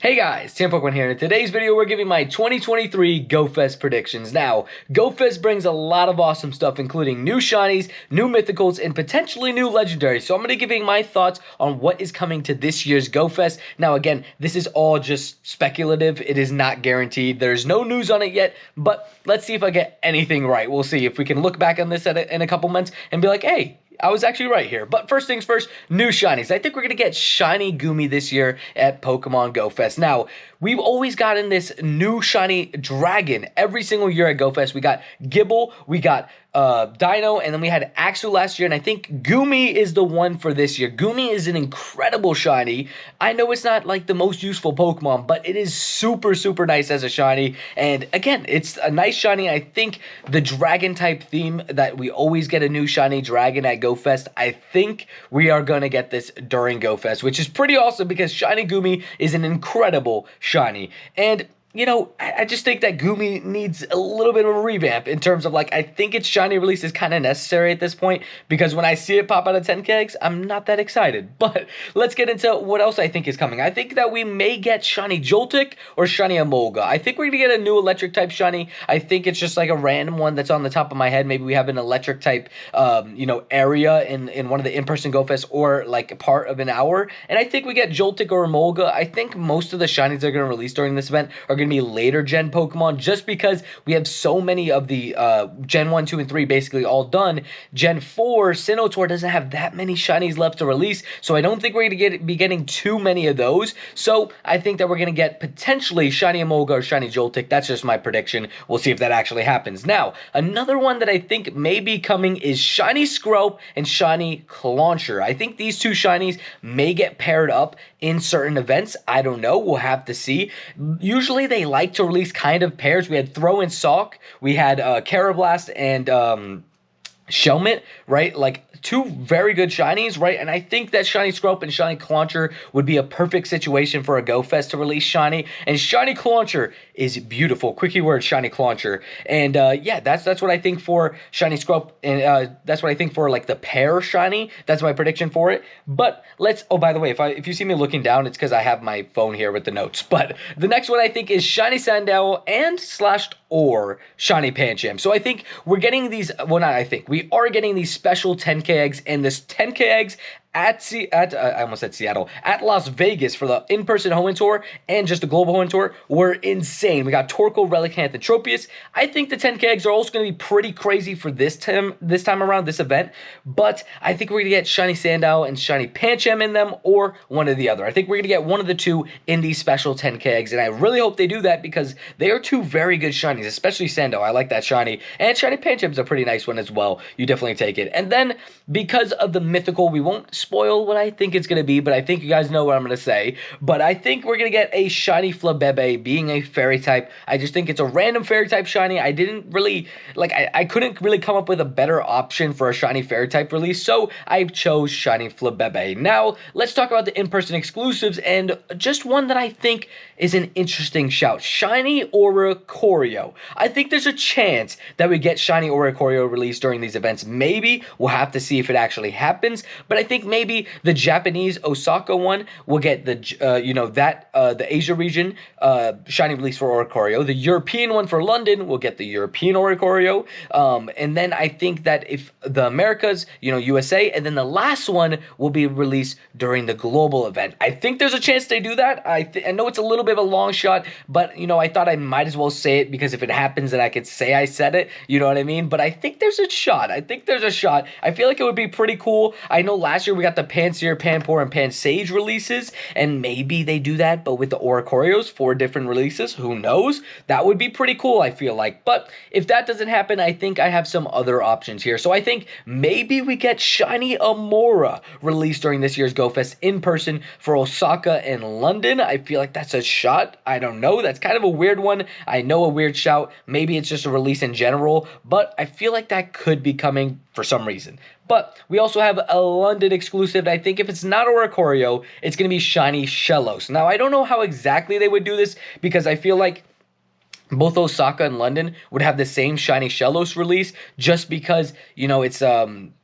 Hey guys, Pokemon here, and in today's video we're giving my 2023 GoFest predictions. Now, GoFest brings a lot of awesome stuff, including new shinies, new mythicals, and potentially new legendaries. So I'm going to be giving my thoughts on what is coming to this year's GoFest. Now again, this is all just speculative. It is not guaranteed. There's no news on it yet, but let's see if I get anything right. We'll see if we can look back on this in a couple months and be like, hey, I was actually right here. But first things first, new shinies. I think we're going to get shiny Goomy this year at Pokemon Go Fest. Now, we've always gotten this new shiny dragon every single year at Go Fest. We got Gibble, we got Dino, and then we had Axel last year, and I think Goomy is the one for this year. Goomy is an incredible shiny. I know it's not like the most useful Pokemon, but it is super, super nice as a shiny, and again, it's a nice shiny. I think the dragon type theme that we always get a new shiny dragon at Go Fest, I think we are going to get this during Go Fest, which is pretty awesome because shiny Goomy is an incredible shiny, and you know, I just think that Goomy needs a little bit of a revamp in terms of, like, I think its shiny release is kind of necessary at this point because when I see it pop out of 10 eggs, I'm not that excited. But let's get into what else I think is coming. I think that we may get shiny Joltik or shiny Emolga. I think we're going to get a new electric type shiny. I think it's just like a random one that's on the top of my head. Maybe we have an electric type, area in one of the in-person Go Fest or like part of an hour. And I think we get Joltik or Emolga. I think most of the shinies they're going to release during this event are going to be later gen Pokemon just because we have so many of the Gen 1, 2, and 3 basically all done. Gen 4, Sinnoh doesn't have that many shinies left to release, so I don't think we're going to be getting too many of those. So I think that we're going to get potentially shiny Emolga or shiny Joltik. That's just my prediction. We'll see if that actually happens. Now, another one that I think may be coming is shiny Scrope and shiny Clauncher. I think these two shinies may get paired up in certain events. I don't know. We'll have to see. Usually they like to release kind of pairs. We had Throw and Sock. We had Carablast and Shelmet, right? Like two very good shinies, right? And I think that shiny Scrope and shiny Clauncher would be a perfect situation for a Go Fest to release shiny. And shiny Clauncher is beautiful. Quick keyword, shiny Clauncher. And yeah, that's what I think for shiny Scrope, and that's what I think for like the pair shiny. That's my prediction for it. But let's. Oh, by the way, if you see me looking down, it's because I have my phone here with the notes. But the next one I think is shiny Sandowel and slashed or shiny Pancham. So I think we're getting these. Well, not I think we are getting these special 10K eggs, and this 10K eggs I almost said Seattle, at Las Vegas for the in-person home tour and just the global home tour were insane. We got Torkoal, Relicanth, and Tropius. I think the 10K eggs are also going to be pretty crazy for this time around, this event, but I think we're going to get shiny Sandowel and shiny Pancham in them, or one or the other. I think we're going to get one of the two in these special 10K eggs, and I really hope they do that because they are two very good shinies, especially Sandowel. I like that shiny, and shiny Pancham's a pretty nice one as well. You definitely take it. And then, because of the mythical, we won't spoil what I think it's going to be, but I think you guys know what I'm going to say. But I think we're going to get a shiny Flabebe being a fairy type. I just think it's a random fairy type shiny. I didn't really, like, I couldn't really come up with a better option for a shiny fairy type release, so I chose shiny Flabebe. Now, let's talk about the in-person exclusives, and just one that I think is an interesting shout. Shiny Oricorio. I think there's a chance that we get shiny Oricorio released during these events. Maybe. We'll have to see if it actually happens, but I think maybe the Japanese Osaka one will get the, the Asia region shiny release for Oricorio. The European one for London will get the European Oricorio. And then I think that if the Americas, USA, and then the last one will be released during the global event. I think there's a chance they do that. I know it's a little bit of a long shot, but, I thought I might as well say it because if it happens, then I could say I said it. You know what I mean? But I think there's a shot. I feel like it would be pretty cool. I know last year we got the Pansear, Panpour, and Pansage releases, and maybe they do that, but with the Oricorios, 4 different releases, who knows? That would be pretty cool, I feel like. But if that doesn't happen, I think I have some other options here. So I think maybe we get shiny Amora released during this year's Go Fest in person for Osaka and London. I feel like that's a shot. I don't know. That's kind of a weird one. I know, a weird shout. Maybe it's just a release in general, but I feel like that could be coming for some reason. But we also have a London exclusive. I think if it's not Oricorio, it's going to be shiny Shellos. Now, I don't know how exactly they would do this because I feel like both Osaka and London would have the same shiny Shellos release just because, it's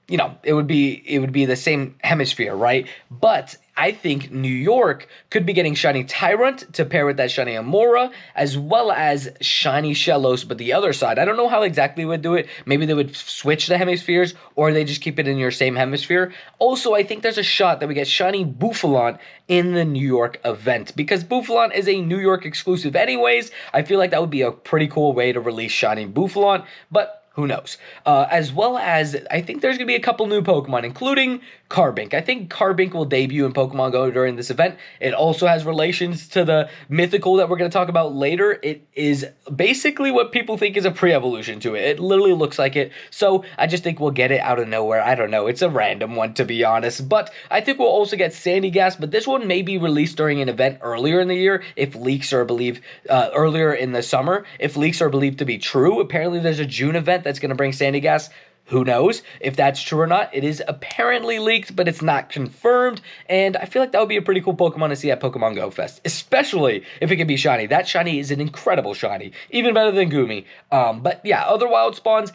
you know, it would be the same hemisphere, right? But I think New York could be getting Shiny Tyrant to pair with that Shiny Amora, as well as Shiny Shellos, but the other side. I don't know how exactly they would do it. Maybe they would switch the hemispheres, or they just keep it in your same hemisphere. Also, I think there's a shot that we get Shiny Bouffalant in the New York event, because Bouffalant is a New York exclusive anyways. I feel like that would be a pretty cool way to release Shiny Bouffalant, but who knows? As well as, I think there's going to be a couple new Pokemon, including Carbink. I think Carbink will debut in Pokemon Go during this event. It also has relations to the Mythical that we're going to talk about later. It is basically what people think is a pre-evolution to it. It literally looks like it. So I just think we'll get it out of nowhere. I don't know. It's a random one, to be honest. But I think we'll also get Sandy Gas, but this one may be released during an event earlier in the year, if leaks are believed, earlier in the summer, if leaks are believed to be true. Apparently there's a June event that's going to bring Sandy Gas. Who knows if that's true or not? It is apparently leaked, but it's not confirmed, and I feel like that would be a pretty cool Pokemon to see at Pokemon Go Fest, especially if it can be shiny. That shiny is an incredible shiny, even better than Goomy. But yeah, other wild spawns,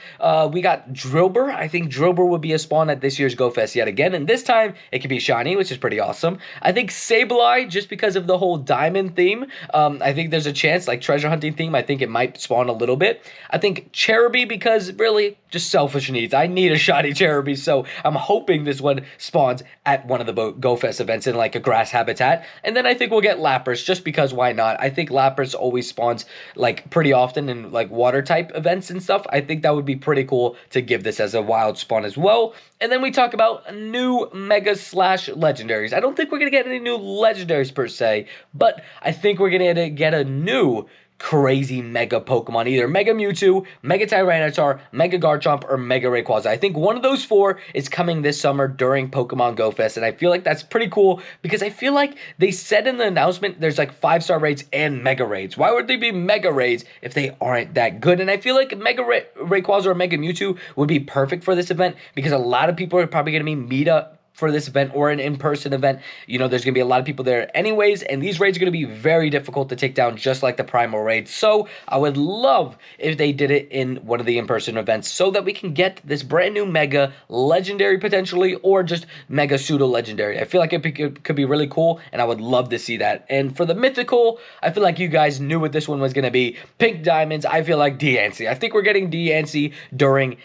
we got Drillbur. I think Drillbur would be a spawn at this year's Go Fest yet again, and this time it can be shiny, which is pretty awesome. I think Sableye, just because of the whole diamond theme, I think there's a chance, like treasure hunting theme, I think it might spawn a little bit. I think Cherubi, because really, just selfish needs. I need a shiny Cherubi, so I'm hoping this one spawns at one of the Go Fest events in like a grass habitat. And then I think we'll get Lapras, just because why not? I think Lapras always spawns like pretty often in like water type events and stuff. I think that would be pretty cool to give this as a wild spawn as well. And then we talk about new Mega / Legendaries. I don't think we're going to get any new Legendaries per se, but I think we're going to get a new crazy Mega Pokemon, either Mega Mewtwo, Mega Tyranitar, Mega Garchomp, or Mega Rayquaza. I think one of those four is coming this summer during Pokemon Go Fest, and I feel like that's pretty cool, because I feel like they said in the announcement there's like 5-star raids and Mega Raids. Why would they be Mega Raids if they aren't that good? And I feel like Mega Rayquaza or Mega Mewtwo would be perfect for this event, because a lot of people are probably going to be meet-up for this event or an in-person event. You know, there's going to be a lot of people there anyways, and these raids are going to be very difficult to take down, just like the Primal raids. So I would love if they did it in one of the in-person events, so that we can get this brand new Mega Legendary potentially, or just Mega Pseudo Legendary. I feel like it could be really cool, and I would love to see that. And for the Mythical, I feel like you guys knew what this one was going to be. Pink Diamonds, I feel like Diancie. I think we're getting Diancie during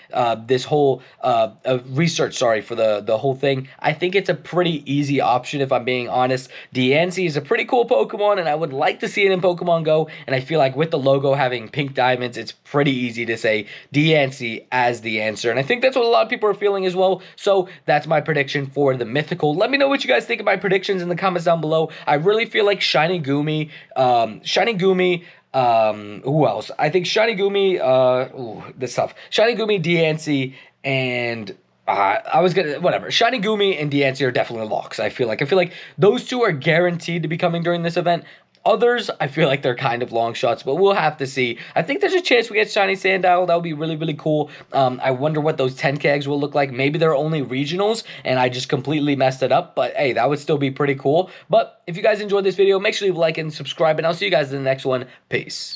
this whole research, for the whole thing. I think it's a pretty easy option, if I'm being honest. Diancie is a pretty cool Pokemon, and I would like to see it in Pokemon Go, and I feel like with the logo having pink diamonds, it's pretty easy to say Diancie as the answer, and I think that's what a lot of people are feeling as well. So that's my prediction for the Mythical. Let me know what you guys think of my predictions in the comments down below. I really feel like Shiny Goomy, who else? I think Shiny Goomy, this tough. Shiny Goomy, Diancie, and Shiny Goomy and Diancie are definitely locks. I feel like those two are guaranteed to be coming during this event. Others, I feel like they're kind of long shots, but we'll have to see. I think there's a chance we get Shiny Sandile. That would be really, really cool. I wonder what those 10K eggs will look like. Maybe they're only regionals, and I just completely messed it up. But, hey, that would still be pretty cool. But if you guys enjoyed this video, make sure you leave a like and subscribe, and I'll see you guys in the next one. Peace.